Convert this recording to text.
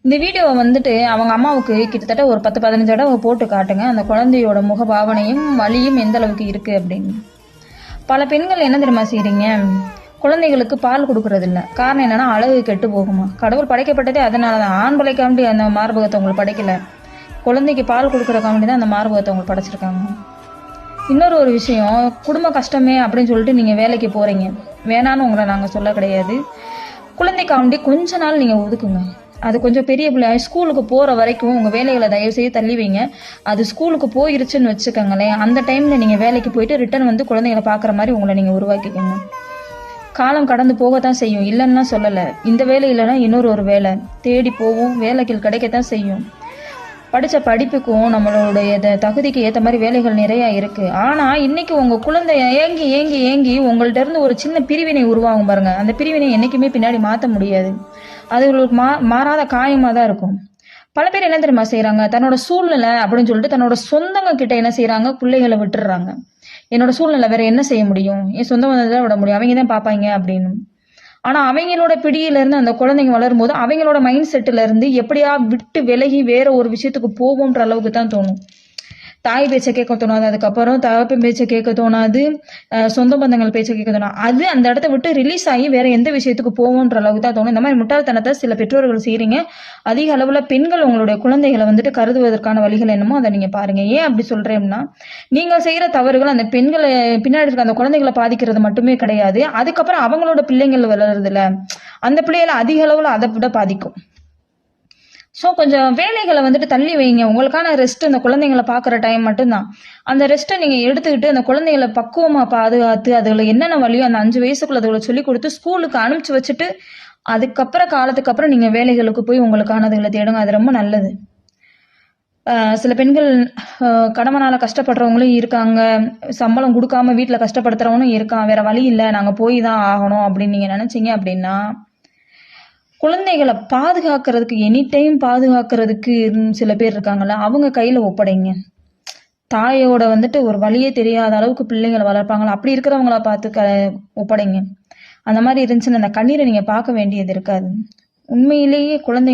இந்த வீடியோவை வந்துட்டு அவங்க அம்மாவுக்கு கிட்டத்தட்ட ஒரு 10-15 தடவை போட்டு காட்டுங்க, அந்த குழந்தையோட முக பாவனையும் வலியும் எந்த அளவுக்கு இருக்கு அப்படின்னு. பல பெண்கள் என்ன தெரியுமா செய்றீங்க, குழந்தைகளுக்கு பால் கொடுக்கறது இல்லை. காரணம் என்னன்னா, அழகு கெட்டு போகுமா. கடவுள் படைக்கப்பட்டதே அதனால தான். ஆண் பிள்ளைக்காண்டி அந்த மார்பகத்தை உங்களுக்கு படைக்கல, குழந்தைக்கு பால் கொடுக்குறக்காண்டி தான் அந்த மார்பகத்தை உங்களுக்கு படைச்சிருக்காங்க. இன்னொரு விஷயம், குடும்ப கஷ்டமே அப்படின்னு சொல்லிட்டு நீங்கள் வேலைக்கு போகிறீங்க, வேணான்னு உங்களை நாங்கள் சொல்ல கிடையாது. குழந்தைக்காண்டி கொஞ்ச நாள் நீங்கள் ஒதுக்குங்க. அது கொஞ்சம் பெரிய பிள்ளை ஸ்கூலுக்கு போகிற வரைக்கும் உங்கள் வேலைகளை தயவு செய்து தள்ளி வைங்க. அது ஸ்கூலுக்கு போயிருச்சுன்னு வச்சுக்கோங்களேன், அந்த டைமில் நீங்கள் வேலைக்கு போயிட்டு ரிட்டர்ன் வந்து குழந்தைகளை பார்க்குற மாதிரி உங்களை நீங்கள் உருவாக்கிக்கோங்க. காலம் கடந்து போகத்தான் செய்யும், இல்லைன்னா சொல்லலை. இந்த வேலை இல்லைன்னா இன்னொரு வேலை தேடி போவோம், வேலைகள் கிடைக்கத்தான் செய்யும். படித்த படிப்புக்கும் நம்மளுடைய தகுதிக்கு ஏற்ற மாதிரி வேலைகள் நிறையா இருக்குது. ஆனால் இன்னைக்கு உங்கள் குழந்தை ஏங்கி ஏங்கி ஏங்கி உங்கள்ட்ட இருந்து ஒரு சின்ன பிரிவினை உருவாகும் பாருங்க. அந்த பிரிவினை என்றைக்குமே பின்னாடி மாற்ற முடியாது. அது உங்களுக்கு மாறாத காயமாக தான் இருக்கும். பல பேர் என்ன தெரியுமா செய்கிறாங்க, தன்னோட சூழ்நிலை அப்படின்னு சொல்லிட்டு தன்னோட சொந்தங்க கிட்ட என்ன செய்கிறாங்க, பிள்ளைகளை விட்டுடுறாங்க. என்னோட சூழ்நிலை வேற என்ன செய்ய முடியும், என் சொந்த தான் விட முடியும், அவங்க தான் பார்ப்பாங்க அப்படின்னு. ஆனால் அவங்களோட பிடியிலேருந்து அந்த குழந்தைங்க வளரும் போது அவங்களோட மைண்ட் செட்டில் இருந்து எப்படியா விட்டு விலகி வேற ஒரு விஷயத்துக்கு போவோன்ற அளவுக்கு தான் தோணும். தாய் பேச்சை கேட்க தோணாது, அதுக்கப்புறம் தகப்பன் பேச்சை கேட்க தோணாது, சொந்த பந்தங்கள் பேச்சை கேட்க தோணாது. அது அந்த இடத்த விட்டு ரிலீஸ் ஆகி வேற எந்த விஷயத்துக்கு போவோன்ற அளவுக்கு தான் தோணும். இந்த மாதிரி முட்டாள்தனத்தை சில பெற்றோர்கள் செய்கிறீங்க. அதிக அளவில் பெண்கள் உங்களுடைய குழந்தைகளை வந்துட்டு கருதுவதற்கான வழிகள் என்னமோ அதை நீங்கள் பாருங்க. ஏன் அப்படி சொல்றேன்னா, நீங்கள் செய்கிற தவறுகள் அந்த பெண்களை பின்னாடி இருக்க அந்த குழந்தைகளை பாதிக்கிறது மட்டுமே கிடையாது, அதுக்கப்புறம் அவங்களோட பிள்ளைங்கள் வளருதுல, அந்த பிள்ளைகளை அதிக அளவில் அதை விட பாதிக்கும். ஸோ கொஞ்சம் வேலைகளை வந்துட்டு தள்ளி வைங்க. உங்களுக்கான ரெஸ்ட் அந்த குழந்தைங்களை பார்க்குற டைம் மட்டும்தான். அந்த ரெஸ்ட்டை நீங்கள் எடுத்துக்கிட்டு அந்த குழந்தைகளை பக்குவமாக பாதுகாத்து அதுகளை என்னென்ன வழியோ அந்த 5 வயசுக்குள்ள அதுகளை சொல்லி கொடுத்து ஸ்கூலுக்கு அனுப்பிச்சு வச்சுட்டு அதுக்கப்புறம் காலத்துக்கு அப்புறம் நீங்கள் வேலைகளுக்கு போய் உங்களுக்கானதுகளை தேடுங்க. அது ரொம்ப நல்லது. சில பெண்கள் கடமைனால கஷ்டப்படுறவங்களும் இருக்காங்க, சம்பளம் கொடுக்காம வீட்டில் கஷ்டப்படுத்துறவனும் இருக்கான். வேற வழி இல்லை, நாங்கள் போய் தான் ஆகணும் அப்படின்னு நீங்கள் நினச்சிங்க அப்படின்னா, குழந்தைகளை பாதுகாக்கிறதுக்கு எனி டைம் பாதுகாக்கிறதுக்கு சில பேர் இருக்காங்கல்ல, அவங்க கையில் ஒப்படைங்க. தாயோட வந்துட்டு ஒரு வழியே தெரியாத அளவுக்கு பிள்ளைங்களை வளர்ப்பாங்களா, அப்படி இருக்கிறவங்கள பார்த்து ஒப்படைங்க. அந்த மாதிரி இருந்துச்சுன்னா அந்த கண்ணீரை நீங்கள் பார்க்க வேண்டியது இருக்காது. உண்மையிலேயே குழந்தை